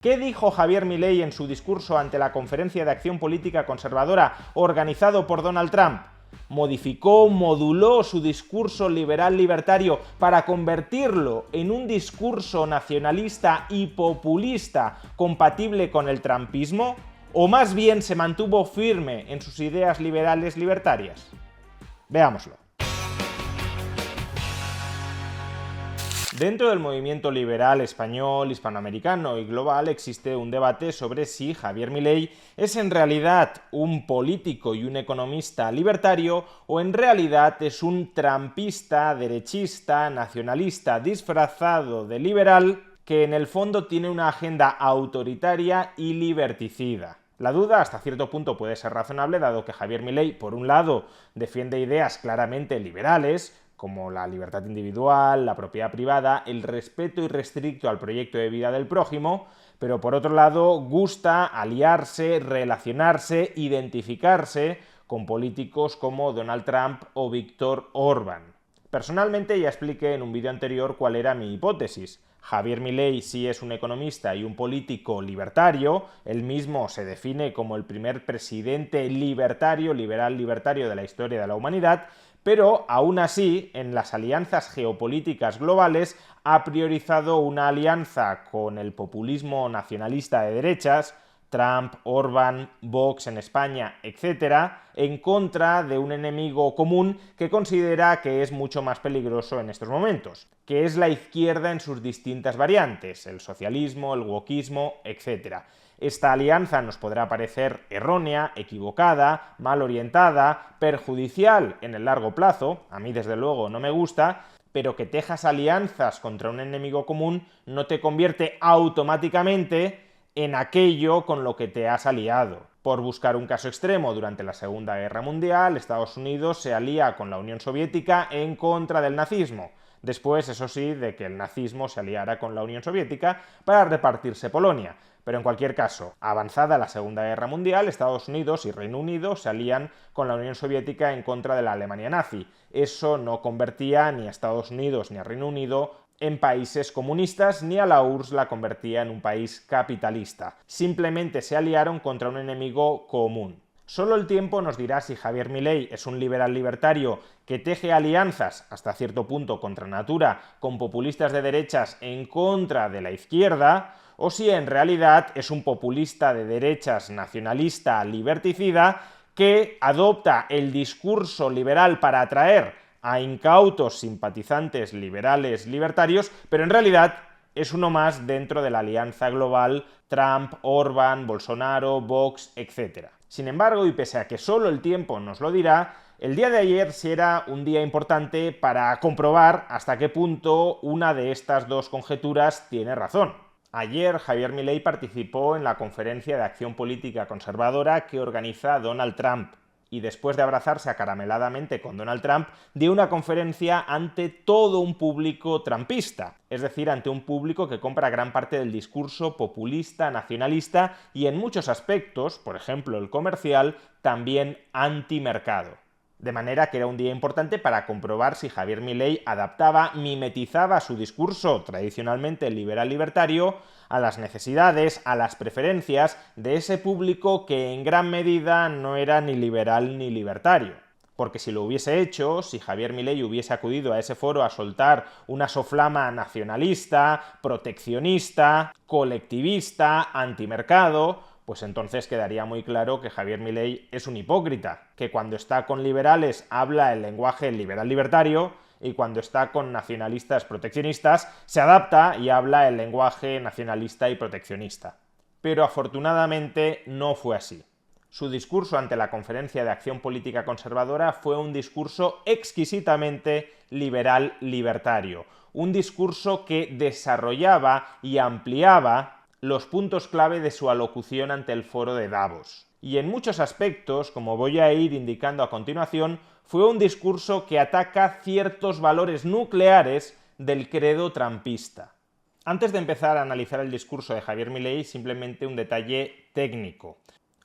¿Qué dijo Javier Milei en su discurso ante la Conferencia de Acción Política Conservadora organizado por Donald Trump? Modificó, moduló su discurso liberal libertario para convertirlo en un discurso nacionalista y populista compatible con el trumpismo, o más bien se mantuvo firme en sus ideas liberales libertarias. Veámoslo. Dentro del movimiento liberal español, hispanoamericano y global existe un debate sobre si Javier Milei es en realidad un político y un economista libertario o en realidad es un trumpista, derechista, nacionalista disfrazado de liberal que en el fondo tiene una agenda autoritaria y liberticida. La duda hasta cierto punto puede ser razonable, dado que Javier Milei, por un lado, defiende ideas claramente liberales, como la libertad individual, la propiedad privada, el respeto irrestricto al proyecto de vida del prójimo, pero por otro lado gusta aliarse, relacionarse, identificarse con políticos como Donald Trump o Viktor Orbán. Personalmente ya expliqué en un vídeo anterior cuál era mi hipótesis. Javier Milei sí es un economista y un político libertario, él mismo se define como el primer presidente libertario, liberal libertario de la historia de la humanidad, pero aún así, en las alianzas geopolíticas globales, ha priorizado una alianza con el populismo nacionalista de derechas, Trump, Orbán, Vox en España, etc., en contra de un enemigo común que considera que es mucho más peligroso en estos momentos, que es la izquierda en sus distintas variantes, el socialismo, el wokismo, etc. Esta alianza nos podrá parecer errónea, equivocada, mal orientada, perjudicial en el largo plazo, a mí desde luego no me gusta, pero que tejas alianzas contra un enemigo común no te convierte automáticamente en aquello con lo que te has aliado. Por buscar un caso extremo, durante la Segunda Guerra Mundial, Estados Unidos se alía con la Unión Soviética en contra del nazismo. Después, eso sí, de que el nazismo se aliara con la Unión Soviética para repartirse Polonia. Pero en cualquier caso, avanzada la Segunda Guerra Mundial, Estados Unidos y Reino Unido se alían con la Unión Soviética en contra de la Alemania nazi. Eso no convertía ni a Estados Unidos ni a Reino Unido en países comunistas, ni a la URSS la convertía en un país capitalista. Simplemente se aliaron contra un enemigo común. Solo el tiempo nos dirá si Javier Milei es un liberal libertario que teje alianzas, hasta cierto punto contra natura, con populistas de derechas en contra de la izquierda, o si en realidad es un populista de derechas nacionalista liberticida que adopta el discurso liberal para atraer a incautos simpatizantes liberales libertarios, pero en realidad es uno más dentro de la alianza global Trump, Orbán, Bolsonaro, Vox, etc. Sin embargo, y pese a que solo el tiempo nos lo dirá, el día de ayer sí era un día importante para comprobar hasta qué punto una de estas dos conjeturas tiene razón. Ayer Javier Milei participó en la Conferencia de Acción Política Conservadora que organiza Donald Trump, y después de abrazarse acarameladamente con Donald Trump, dio una conferencia ante todo un público trumpista, es decir, ante un público que compra gran parte del discurso populista, nacionalista y en muchos aspectos, por ejemplo el comercial, también antimercado. De manera que era un día importante para comprobar si Javier Milei adaptaba, mimetizaba su discurso tradicionalmente liberal libertario a las necesidades, a las preferencias de ese público que en gran medida no era ni liberal ni libertario. Porque si lo hubiese hecho, si Javier Milei hubiese acudido a ese foro a soltar una soflama nacionalista, proteccionista, colectivista, antimercado, pues entonces quedaría muy claro que Javier Milei es un hipócrita, que cuando está con liberales habla el lenguaje liberal libertario y cuando está con nacionalistas proteccionistas se adapta y habla el lenguaje nacionalista y proteccionista. Pero afortunadamente no fue así. Su discurso ante la Conferencia de Acción Política Conservadora fue un discurso exquisitamente liberal libertario, un discurso que desarrollaba y ampliaba los puntos clave de su alocución ante el foro de Davos. Y en muchos aspectos, como voy a ir indicando a continuación, fue un discurso que ataca ciertos valores nucleares del credo trumpista. Antes de empezar a analizar el discurso de Javier Milei, simplemente un detalle técnico.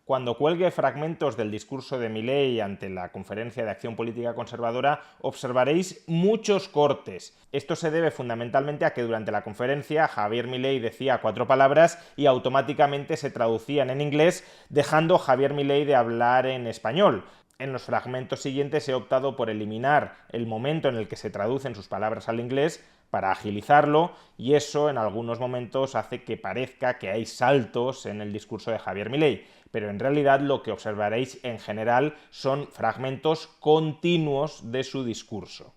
Cuando cuelgue fragmentos del discurso de Milei ante la Conferencia de Acción Política Conservadora, observaréis muchos cortes. Esto se debe fundamentalmente a que durante la conferencia Javier Milei decía 4 palabras y automáticamente se traducían en inglés, dejando Javier Milei de hablar en español. En los fragmentos siguientes he optado por eliminar el momento en el que se traducen sus palabras al inglés para agilizarlo, y eso en algunos momentos hace que parezca que hay saltos en el discurso de Javier Milei, pero en realidad lo que observaréis en general son fragmentos continuos de su discurso.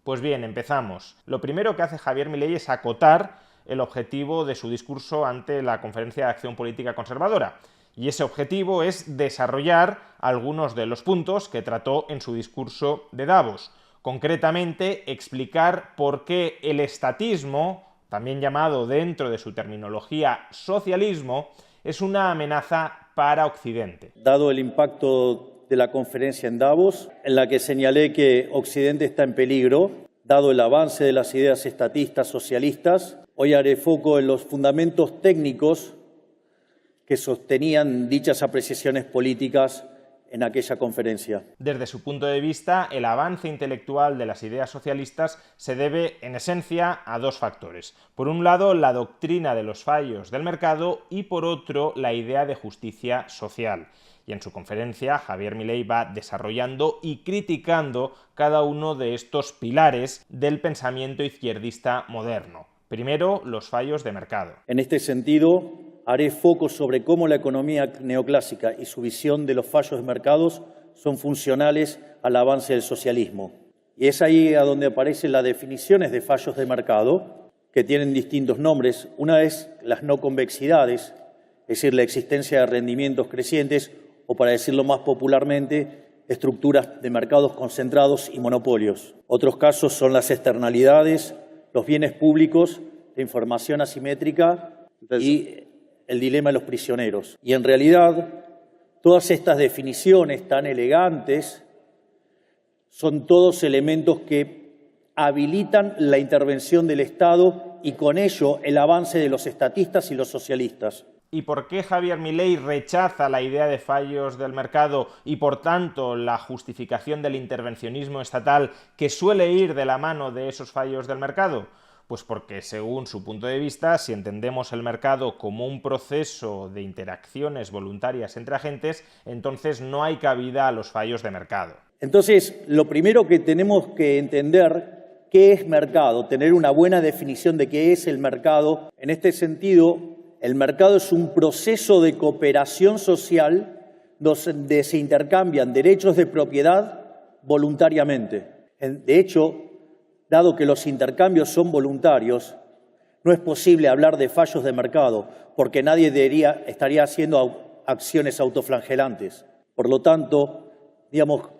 Pues bien, empezamos. Lo primero que hace Javier Milei es acotar el objetivo de su discurso ante la Conferencia de Acción Política Conservadora. Y ese objetivo es desarrollar algunos de los puntos que trató en su discurso de Davos. Concretamente, explicar por qué el estatismo, también llamado dentro de su terminología socialismo, es una amenaza para Occidente. Dado el impacto de la conferencia en Davos, en la que señalé que Occidente está en peligro, dado el avance de las ideas estatistas socialistas, hoy haré foco en los fundamentos técnicos que sostenían dichas apreciaciones políticas en aquella conferencia. Desde su punto de vista, el avance intelectual de las ideas socialistas se debe, en esencia, a 2 factores. Por un lado, la doctrina de los fallos del mercado y, por otro, la idea de justicia social. Y en su conferencia, Javier Milei va desarrollando y criticando cada uno de estos pilares del pensamiento izquierdista moderno. Primero, los fallos de mercado. En este sentido, haré foco sobre cómo la economía neoclásica y su visión de los fallos de mercados son funcionales al avance del socialismo. Y es ahí a donde aparecen las definiciones de fallos de mercado, que tienen distintos nombres. Una es las no convexidades, es decir, la existencia de rendimientos crecientes, o para decirlo más popularmente, estructuras de mercados concentrados y monopolios. Otros casos son las externalidades, los bienes públicos, la información asimétrica y el dilema de los prisioneros. Y en realidad, todas estas definiciones tan elegantes son todos elementos que habilitan la intervención del Estado y con ello el avance de los estatistas y los socialistas. ¿Y por qué Javier Milei rechaza la idea de fallos del mercado y, por tanto, la justificación del intervencionismo estatal que suele ir de la mano de esos fallos del mercado? Pues porque, según su punto de vista, si entendemos el mercado como un proceso de interacciones voluntarias entre agentes, entonces no hay cabida a los fallos de mercado. Entonces, lo primero que tenemos que entender, ¿qué es mercado? Tener una buena definición de qué es el mercado. En este sentido, el mercado es un proceso de cooperación social donde se intercambian derechos de propiedad voluntariamente. De hecho, dado que los intercambios son voluntarios, no es posible hablar de fallos de mercado, porque nadie estaría haciendo acciones autoflagelantes. Por lo tanto,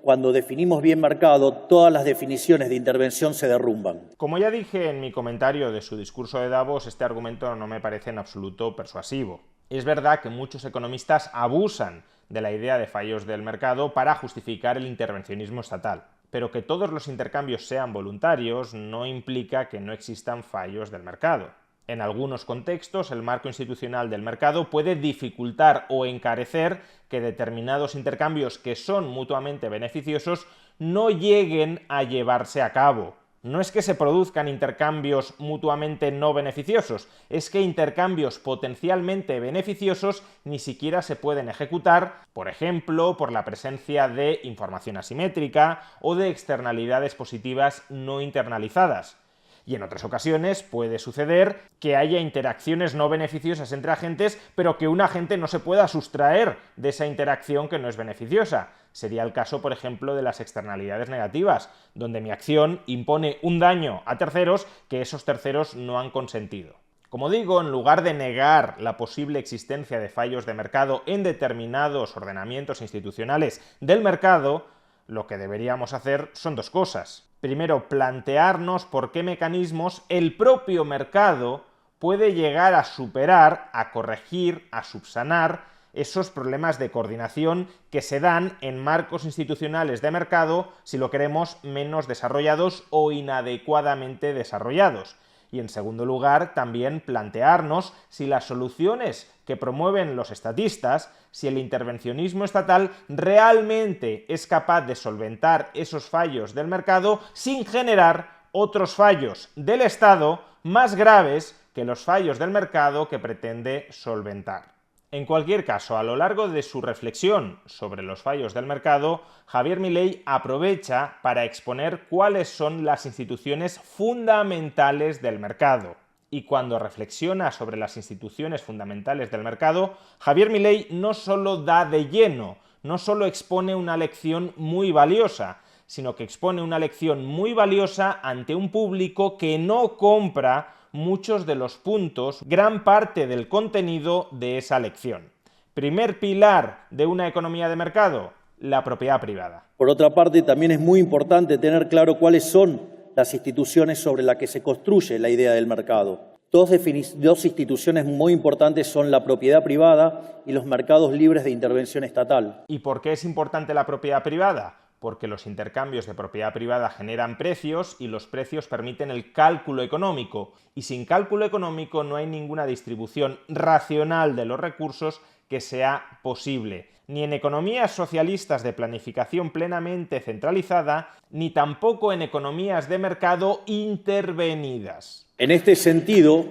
cuando definimos bien mercado, todas las definiciones de intervención se derrumban. Como ya dije en mi comentario de su discurso de Davos, este argumento no me parece en absoluto persuasivo. Es verdad que muchos economistas abusan de la idea de fallos del mercado para justificar el intervencionismo estatal. Pero que todos los intercambios sean voluntarios no implica que no existan fallos del mercado. En algunos contextos, el marco institucional del mercado puede dificultar o encarecer que determinados intercambios que son mutuamente beneficiosos no lleguen a llevarse a cabo. No es que se produzcan intercambios mutuamente no beneficiosos, es que intercambios potencialmente beneficiosos ni siquiera se pueden ejecutar, por ejemplo, por la presencia de información asimétrica o de externalidades positivas no internalizadas. Y en otras ocasiones puede suceder que haya interacciones no beneficiosas entre agentes, pero que un agente no se pueda sustraer de esa interacción que no es beneficiosa. Sería el caso, por ejemplo, de las externalidades negativas, donde mi acción impone un daño a terceros que esos terceros no han consentido. Como digo, en lugar de negar la posible existencia de fallos de mercado en determinados ordenamientos institucionales del mercado, lo que deberíamos hacer son 2 cosas. Primero, plantearnos por qué mecanismos el propio mercado puede llegar a superar, a corregir, a subsanar esos problemas de coordinación que se dan en marcos institucionales de mercado, si lo queremos, menos desarrollados o inadecuadamente desarrollados. Y en segundo lugar, también plantearnos si las soluciones que promueven los estatistas, si el intervencionismo estatal realmente es capaz de solventar esos fallos del mercado sin generar otros fallos del Estado más graves que los fallos del mercado que pretende solventar. En cualquier caso, a lo largo de su reflexión sobre los fallos del mercado, Javier Milei aprovecha para exponer cuáles son las instituciones fundamentales del mercado. Y cuando reflexiona sobre las instituciones fundamentales del mercado, Javier Milei no solo da de lleno, no solo expone una lección muy valiosa, sino que expone una lección muy valiosa ante un público que no compra muchos de los puntos, gran parte del contenido de esa lección. Primer pilar de una economía de mercado, la propiedad privada. Por otra parte, también es muy importante tener claro cuáles son las instituciones sobre las que se construye la idea del mercado. Dos instituciones muy importantes son la propiedad privada y los mercados libres de intervención estatal. ¿Y por qué es importante la propiedad privada? Porque los intercambios de propiedad privada generan precios y los precios permiten el cálculo económico. Y sin cálculo económico no hay ninguna distribución racional de los recursos que sea posible. Ni en economías socialistas de planificación plenamente centralizada, ni tampoco en economías de mercado intervenidas. En este sentido,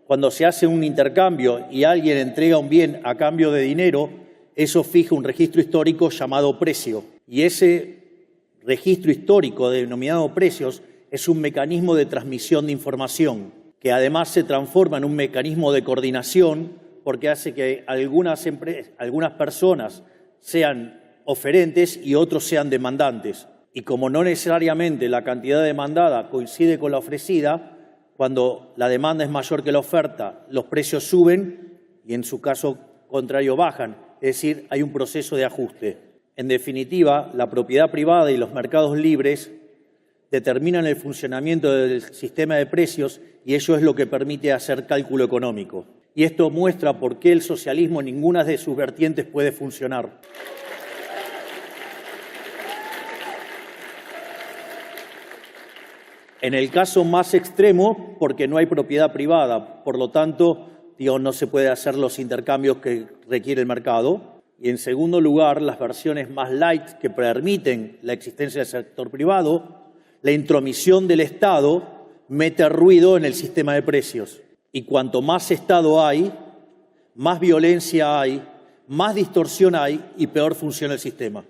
cuando se hace un intercambio y alguien entrega un bien a cambio de dinero, eso fija un registro histórico llamado precio. Y ese registro histórico denominado precios es un mecanismo de transmisión de información que además se transforma en un mecanismo de coordinación porque hace que algunas personas sean oferentes y otros sean demandantes. Y como no necesariamente la cantidad demandada coincide con la ofrecida, cuando la demanda es mayor que la oferta, los precios suben y en su caso contrario bajan. Es decir, hay un proceso de ajuste. En definitiva, la propiedad privada y los mercados libres determinan el funcionamiento del sistema de precios y eso es lo que permite hacer cálculo económico. Y esto muestra por qué el socialismo en ninguna de sus vertientes puede funcionar. En el caso más extremo, porque no hay propiedad privada, por lo tanto, no se puede hacer los intercambios que requiere el mercado. Y en segundo lugar, las versiones más light que permiten la existencia del sector privado, la intromisión del Estado mete ruido en el sistema de precios. Y cuanto más Estado hay, más violencia hay, más distorsión hay y peor funciona el sistema.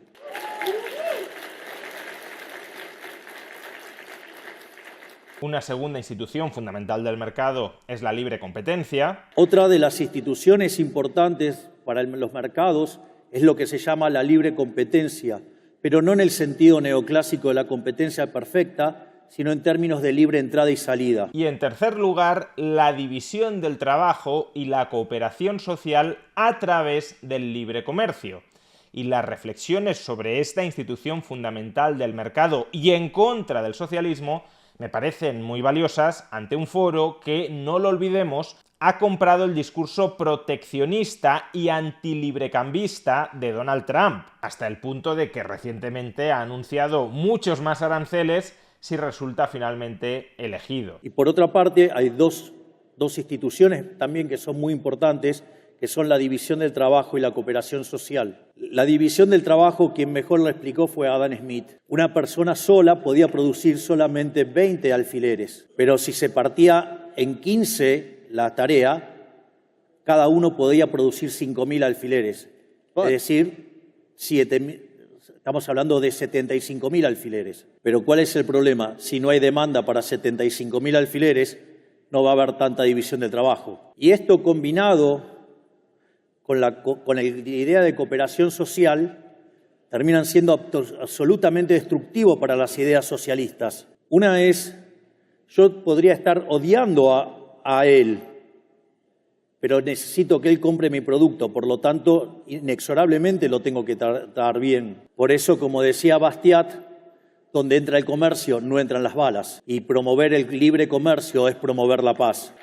Una segunda institución fundamental del mercado es la libre competencia. Otra de las instituciones importantes para los mercados es lo que se llama la libre competencia, pero no en el sentido neoclásico de la competencia perfecta, sino en términos de libre entrada y salida. Y en tercer lugar, la división del trabajo y la cooperación social a través del libre comercio. Y las reflexiones sobre esta institución fundamental del mercado y en contra del socialismo me parecen muy valiosas ante un foro que, no lo olvidemos, ha comprado el discurso proteccionista y antilibrecambista de Donald Trump, hasta el punto de que recientemente ha anunciado muchos más aranceles si resulta finalmente elegido. Y por otra parte, hay dos instituciones también que son muy importantes, que son la división del trabajo y la cooperación social. La división del trabajo, quien mejor lo explicó fue Adam Smith. Una persona sola podía producir solamente 20 alfileres, pero si se partía en 15 la tarea, cada uno podía producir 5.000 alfileres. Es decir, 7.000. Estamos hablando de 75.000 alfileres. Pero ¿cuál es el problema? Si no hay demanda para 75.000 alfileres, no va a haber tanta división del trabajo. Y esto combinado con la idea de cooperación social terminan siendo absolutamente destructivos para las ideas socialistas. Una es, yo podría estar odiando a él, pero necesito que él compre mi producto, por lo tanto, inexorablemente lo tengo que tratar bien. Por eso, como decía Bastiat, donde entra el comercio no entran las balas, y promover el libre comercio es promover la paz.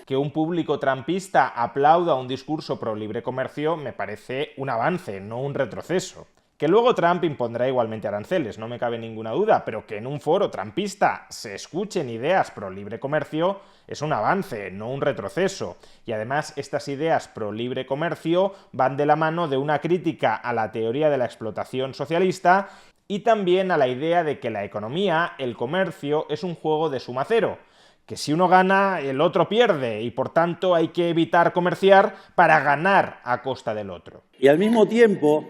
Que un público trampista aplauda un discurso pro libre comercio me parece un avance, no un retroceso. Que luego Trump impondrá igualmente aranceles, no me cabe ninguna duda, pero que en un foro trampista se escuchen ideas pro libre comercio es un avance, no un retroceso. Y además estas ideas pro libre comercio van de la mano de una crítica a la teoría de la explotación socialista y también a la idea de que la economía, el comercio, es un juego de suma cero. Que si uno gana, el otro pierde, y por tanto hay que evitar comerciar para ganar a costa del otro. Y al mismo tiempo,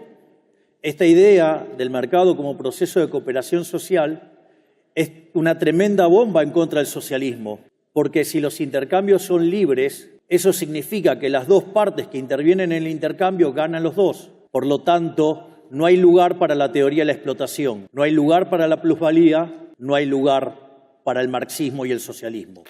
esta idea del mercado como proceso de cooperación social es una tremenda bomba en contra del socialismo, porque si los intercambios son libres, eso significa que las dos partes que intervienen en el intercambio ganan los dos. Por lo tanto, no hay lugar para la teoría de la explotación, no hay lugar para la plusvalía, no hay lugar para el marxismo y el socialismo.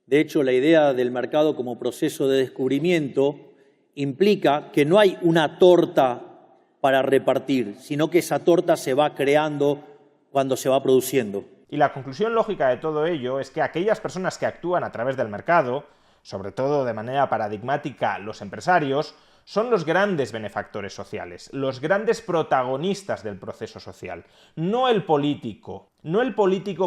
De hecho, la idea del mercado como proceso de descubrimiento implica que no hay una torta para repartir, sino que esa torta se va creando cuando se va produciendo. Y la conclusión lógica de todo ello es que aquellas personas que actúan a través del mercado, sobre todo de manera paradigmática los empresarios, son los grandes benefactores sociales, los grandes protagonistas del proceso social, no el político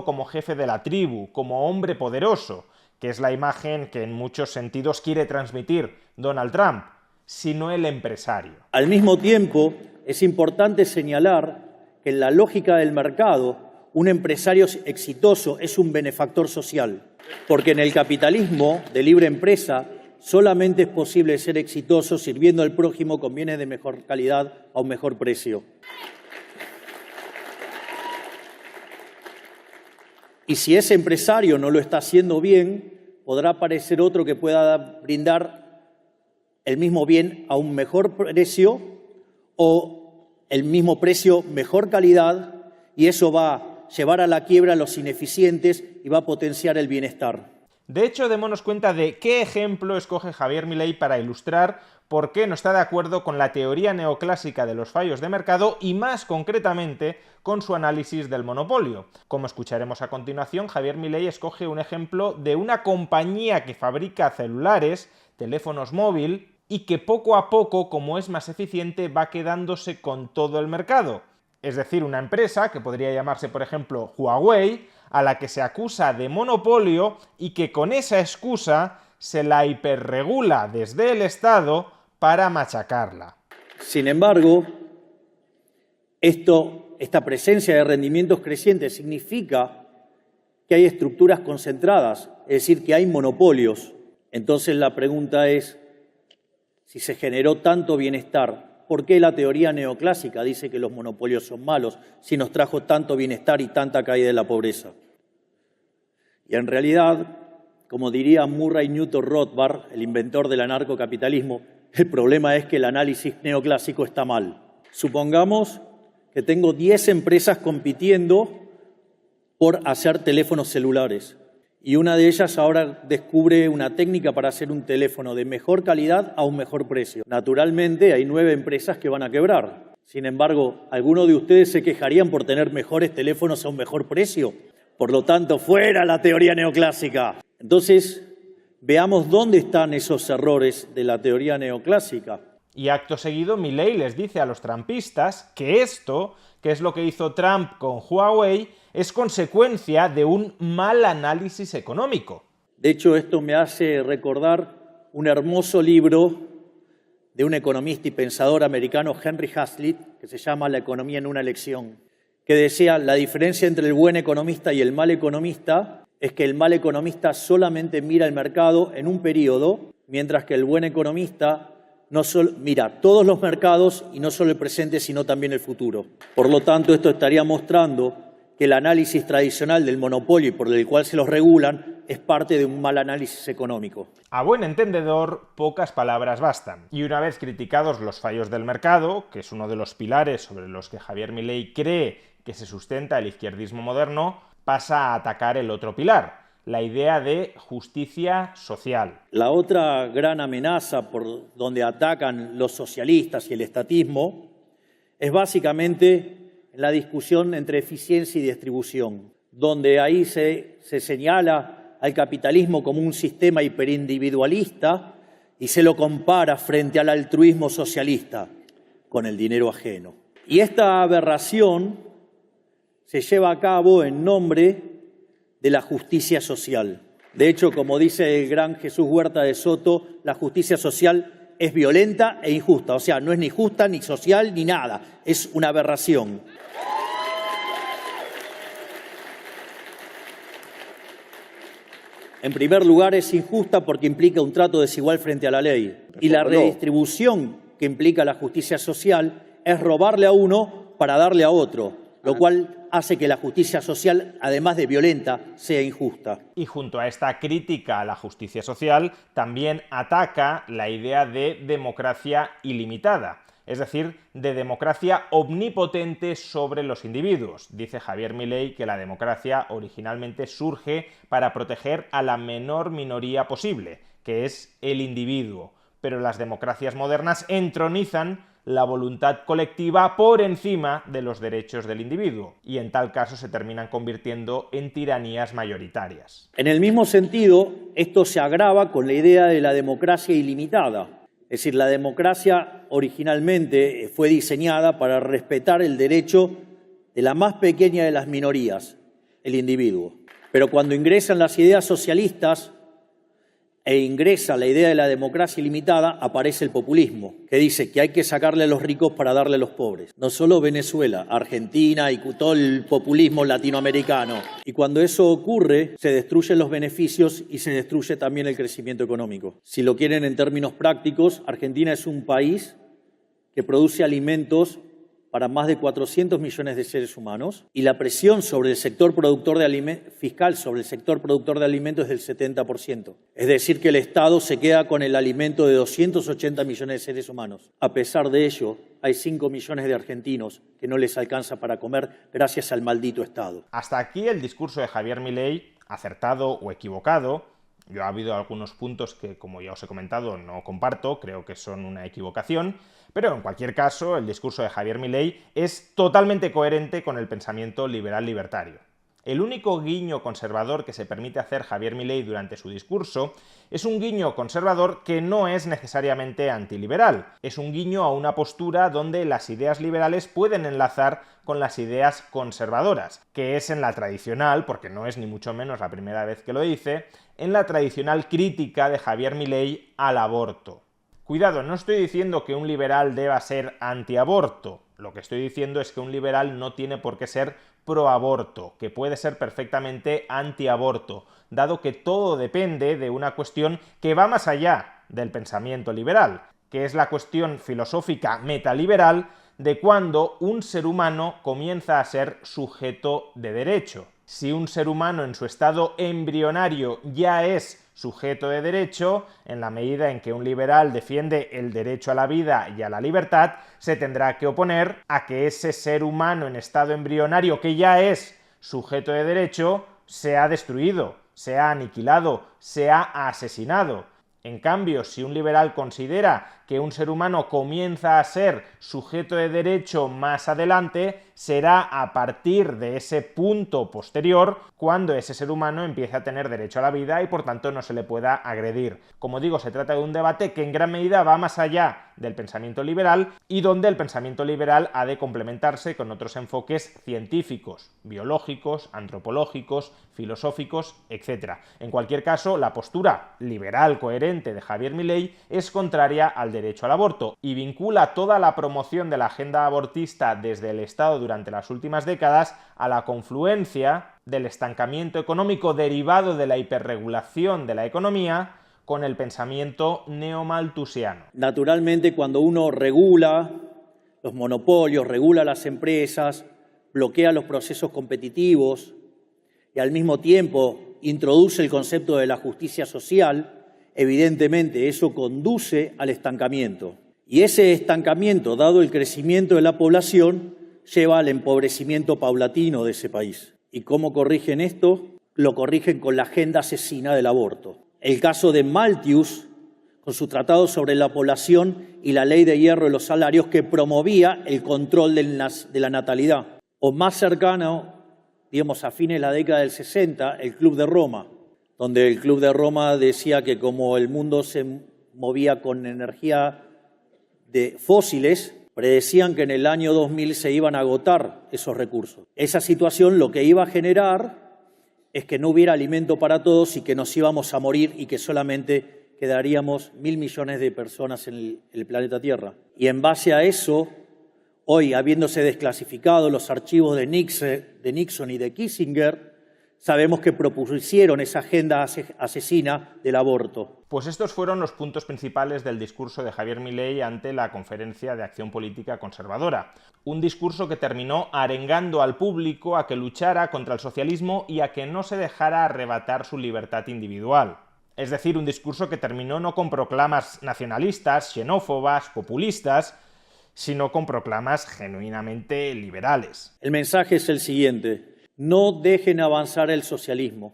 como jefe de la tribu, como hombre poderoso, que es la imagen que en muchos sentidos quiere transmitir Donald Trump, sino el empresario. Al mismo tiempo, es importante señalar que en la lógica del mercado, un empresario exitoso es un benefactor social, porque en el capitalismo de libre empresa solamente es posible ser exitoso sirviendo al prójimo con bienes de mejor calidad a un mejor precio. Y si ese empresario no lo está haciendo bien, podrá aparecer otro que pueda brindar el mismo bien a un mejor precio o el mismo precio, mejor calidad, y eso va a llevar a la quiebra a los ineficientes y va a potenciar el bienestar. De hecho, démonos cuenta de qué ejemplo escoge Javier Milei para ilustrar por qué no está de acuerdo con la teoría neoclásica de los fallos de mercado y más concretamente con su análisis del monopolio. Como escucharemos a continuación, Javier Milei escoge un ejemplo de una compañía que fabrica celulares, teléfonos móviles y que poco a poco, como es más eficiente, va quedándose con todo el mercado. Es decir, una empresa que podría llamarse, por ejemplo, Huawei, a la que se acusa de monopolio y que con esa excusa se la hiperregula desde el Estado para machacarla. Sin embargo, esta presencia de rendimientos crecientes significa que hay estructuras concentradas, es decir, que hay monopolios. Entonces la pregunta es, si se generó tanto bienestar, ¿por qué la teoría neoclásica dice que los monopolios son malos si nos trajo tanto bienestar y tanta caída de la pobreza? Y en realidad, como diría Murray Newton Rothbard, el inventor del anarcocapitalismo, el problema es que el análisis neoclásico está mal. Supongamos que tengo 10 empresas compitiendo por hacer teléfonos celulares y una de ellas ahora descubre una técnica para hacer un teléfono de mejor calidad a un mejor precio. Naturalmente hay 9 empresas que van a quebrar. Sin embargo, ¿alguno de ustedes se quejarían por tener mejores teléfonos a un mejor precio? Por lo tanto, fuera la teoría neoclásica. Entonces, veamos dónde están esos errores de la teoría neoclásica. Y acto seguido, Milei les dice a los trumpistas que esto, que es lo que hizo Trump con Huawei, es consecuencia de un mal análisis económico. De hecho, esto me hace recordar un hermoso libro de un economista y pensador americano, Henry Hazlitt, que se llama La economía en una lección, que decía, la diferencia entre el buen economista y el mal economista es que el mal economista solamente mira el mercado en un periodo, mientras que el buen economista no solo mira todos los mercados y no solo el presente, sino también el futuro. Por lo tanto, esto estaría mostrando que el análisis tradicional del monopolio y por el cual se los regulan es parte de un mal análisis económico. A buen entendedor, pocas palabras bastan. Y una vez criticados los fallos del mercado, que es uno de los pilares sobre los que Javier Milei cree que se sustenta el izquierdismo moderno, pasa a atacar el otro pilar, la idea de justicia social. La otra gran amenaza por donde atacan los socialistas y el estatismo es básicamente la discusión entre eficiencia y distribución. donde ahí se señala al capitalismo como un sistema hiperindividualista y se lo compara frente al altruismo socialista con el dinero ajeno. Y esta aberración se lleva a cabo en nombre de la justicia social. De hecho, como dice el gran Jesús Huerta de Soto, la justicia social es violenta e injusta. O sea, no es ni justa, ni social, ni nada. Es una aberración. En primer lugar, es injusta porque implica un trato desigual frente a la ley. Y la redistribución que implica la justicia social es robarle a uno para darle a otro, lo cual hace que la justicia social, además de violenta, sea injusta. Y junto a esta crítica a la justicia social, también ataca la idea de democracia ilimitada, es decir, de democracia omnipotente sobre los individuos. Dice Javier Milei que la democracia originalmente surge para proteger a la menor minoría posible, que es el individuo. Pero las democracias modernas entronizan la voluntad colectiva por encima de los derechos del individuo, y en tal caso se terminan convirtiendo en tiranías mayoritarias. En el mismo sentido, esto se agrava con la idea de la democracia ilimitada. Es decir, la democracia originalmente fue diseñada para respetar el derecho de la más pequeña de las minorías, el individuo. Pero cuando ingresan las ideas socialistas e ingresa la idea de la democracia ilimitada, aparece el populismo, que dice que hay que sacarle a los ricos para darle a los pobres. No solo Venezuela, Argentina y todo el populismo latinoamericano. Y cuando eso ocurre, se destruyen los beneficios y se destruye también el crecimiento económico. Si lo quieren en términos prácticos, Argentina es un país que produce alimentos para más de 400 millones de seres humanos, y la presión sobre el sector productor de fiscal sobre el sector productor de alimentos es del 70%. Es decir, que el Estado se queda con el alimento de 280 millones de seres humanos. A pesar de ello, hay 5 millones de argentinos que no les alcanza para comer gracias al maldito Estado. Hasta aquí el discurso de Javier Milei, acertado o equivocado. Yo ha habido algunos puntos que, como ya os he comentado, no comparto, creo que son una equivocación, pero en cualquier caso el discurso de Javier Milei es totalmente coherente con el pensamiento liberal-libertario. El único guiño conservador que se permite hacer Javier Milei durante su discurso es un guiño conservador que no es necesariamente antiliberal, es un guiño a una postura donde las ideas liberales pueden enlazar con las ideas conservadoras, que es en la tradicional, porque no es ni mucho menos la primera vez que lo dice, en la tradicional crítica de Javier Milei al aborto. Cuidado, no estoy diciendo que un liberal deba ser antiaborto, lo que estoy diciendo es que un liberal no tiene por qué ser proaborto, que puede ser perfectamente antiaborto, dado que todo depende de una cuestión que va más allá del pensamiento liberal, que es la cuestión filosófica metaliberal de cuando un ser humano comienza a ser sujeto de derecho. Si un ser humano en su estado embrionario ya es sujeto de derecho, en la medida en que un liberal defiende el derecho a la vida y a la libertad, se tendrá que oponer a que ese ser humano en estado embrionario que ya es sujeto de derecho sea destruido, sea aniquilado, sea asesinado. En cambio, si un liberal considera que un ser humano comienza a ser sujeto de derecho más adelante, será a partir de ese punto posterior cuando ese ser humano empiece a tener derecho a la vida y por tanto no se le pueda agredir. Como digo, se trata de un debate que en gran medida va más allá del pensamiento liberal y donde el pensamiento liberal ha de complementarse con otros enfoques científicos, biológicos, antropológicos, filosóficos, etc. En cualquier caso, la postura liberal coherente de Javier Milei es contraria al derecho al aborto y vincula toda la promoción de la agenda abortista desde el Estado durante las últimas décadas a la confluencia del estancamiento económico derivado de la hiperregulación de la economía con el pensamiento neomalthusiano. Naturalmente, cuando uno regula los monopolios, regula las empresas, bloquea los procesos competitivos y al mismo tiempo introduce el concepto de la justicia social, evidentemente eso conduce al estancamiento. Y ese estancamiento, dado el crecimiento de la población, lleva al empobrecimiento paulatino de ese país. ¿Y cómo corrigen esto? Lo corrigen con la agenda asesina del aborto. El caso de Malthus, con su tratado sobre la población y la ley de hierro de los salarios que promovía el control de la natalidad. O más cercano digamos, a fines de la década del 60, el Club de Roma, donde el Club de Roma decía que como el mundo se movía con energía de fósiles, predecían que en el año 2000 se iban a agotar esos recursos. Esa situación lo que iba a generar es que no hubiera alimento para todos y que nos íbamos a morir y que solamente quedaríamos 1.000 millones de personas en el planeta Tierra. Y en base a eso, hoy, habiéndose desclasificado los archivos de Nixon y de Kissinger, sabemos que propusieron esa agenda asesina del aborto. Pues estos fueron los puntos principales del discurso de Javier Milei ante la Conferencia de Acción Política Conservadora. Un discurso que terminó arengando al público a que luchara contra el socialismo y a que no se dejara arrebatar su libertad individual. Es decir, un discurso que terminó no con proclamas nacionalistas, xenófobas, populistas, sino con proclamas genuinamente liberales. El mensaje es el siguiente: no dejen avanzar el socialismo.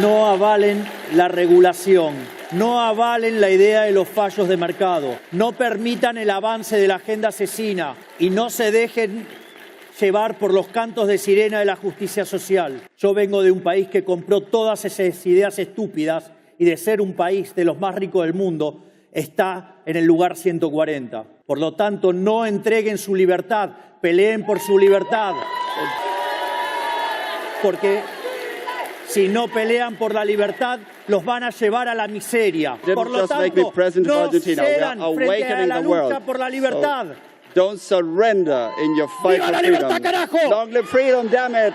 No avalen la regulación, no avalen la idea de los fallos de mercado, no permitan el avance de la agenda asesina y no se dejen llevar por los cantos de sirena de la justicia social. Yo vengo de un país que compró todas esas ideas estúpidas y de ser un país de los más ricos del mundo, está en el lugar 140. Por lo tanto, no entreguen su libertad, peleen por su libertad. Porque si no pelean por la libertad, los van a llevar a la miseria. Por lo tanto, no cedan frente a la lucha por la libertad. Don't surrender in your fight for freedom. ¡Viva la libertad, carajo! Long live freedom, damn it!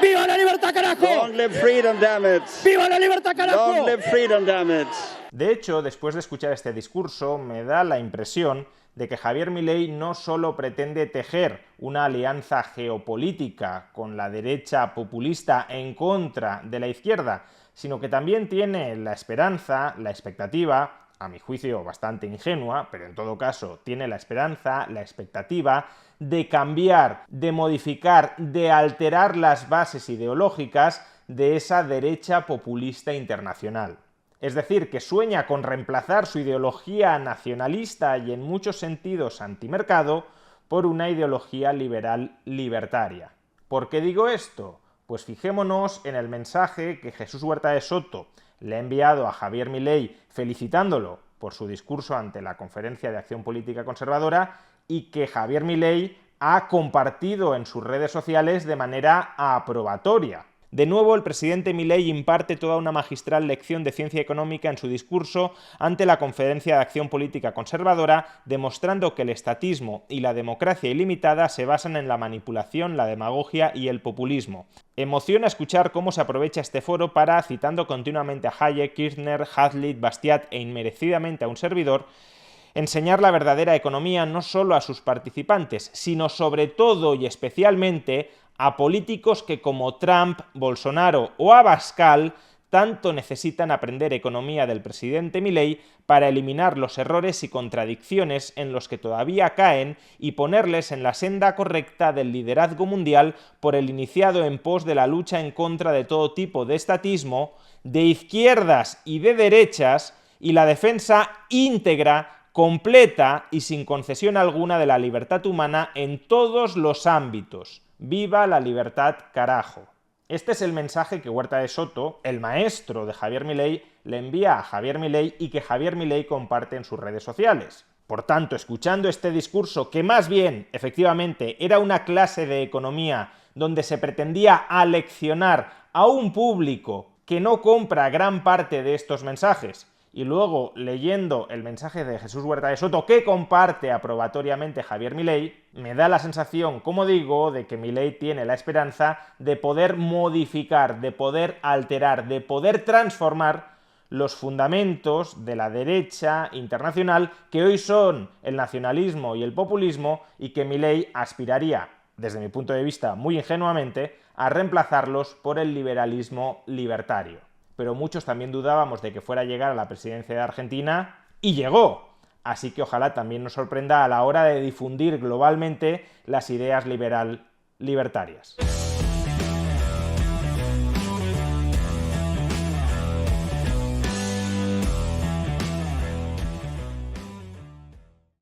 ¡Viva la libertad, carajo! Long live freedom, damn it! ¡Viva la libertad, carajo! Long live freedom, damn it! De hecho, después de escuchar este discurso, me da la impresión de que Javier Milei no solo pretende tejer una alianza geopolítica con la derecha populista en contra de la izquierda, sino que también tiene la esperanza, la expectativa, a mi juicio bastante ingenua, pero en todo caso tiene la esperanza, la expectativa de cambiar, de modificar, de alterar las bases ideológicas de esa derecha populista internacional. Es decir, que sueña con reemplazar su ideología nacionalista y en muchos sentidos antimercado por una ideología liberal libertaria. ¿Por qué digo esto? Pues fijémonos en el mensaje que Jesús Huerta de Soto le ha enviado a Javier Milei felicitándolo por su discurso ante la Conferencia de Acción Política Conservadora y que Javier Milei ha compartido en sus redes sociales de manera aprobatoria. De nuevo, el presidente Milei imparte toda una magistral lección de ciencia económica en su discurso ante la Conferencia de Acción Política Conservadora, demostrando que el estatismo y la democracia ilimitada se basan en la manipulación, la demagogia y el populismo. Emociona escuchar cómo se aprovecha este foro para, citando continuamente a Hayek, Kirchner, Hazlitt, Bastiat e inmerecidamente a un servidor, enseñar la verdadera economía no solo a sus participantes, sino sobre todo y especialmente a políticos que como Trump, Bolsonaro o Abascal tanto necesitan aprender economía del presidente Milei para eliminar los errores y contradicciones en los que todavía caen y ponerles en la senda correcta del liderazgo mundial por el iniciado en pos de la lucha en contra de todo tipo de estatismo, de izquierdas y de derechas y la defensa íntegra, completa y sin concesión alguna de la libertad humana en todos los ámbitos. ¡Viva la libertad, carajo! Este es el mensaje que Huerta de Soto, el maestro de Javier Milei, le envía a Javier Milei y que Javier Milei comparte en sus redes sociales. Por tanto, escuchando este discurso, que más bien, efectivamente, era una clase de economía donde se pretendía aleccionar a un público que no compra gran parte de estos mensajes, y luego leyendo el mensaje de Jesús Huerta de Soto que comparte aprobatoriamente Javier Milei, me da la sensación, como digo, de que Milei tiene la esperanza de poder modificar, de poder alterar, de poder transformar los fundamentos de la derecha internacional que hoy son el nacionalismo y el populismo y que Milei aspiraría, desde mi punto de vista muy ingenuamente, a reemplazarlos por el liberalismo libertario. Pero muchos también dudábamos de que fuera a llegar a la presidencia de Argentina, y llegó. Así que ojalá también nos sorprenda a la hora de difundir globalmente las ideas libertarias.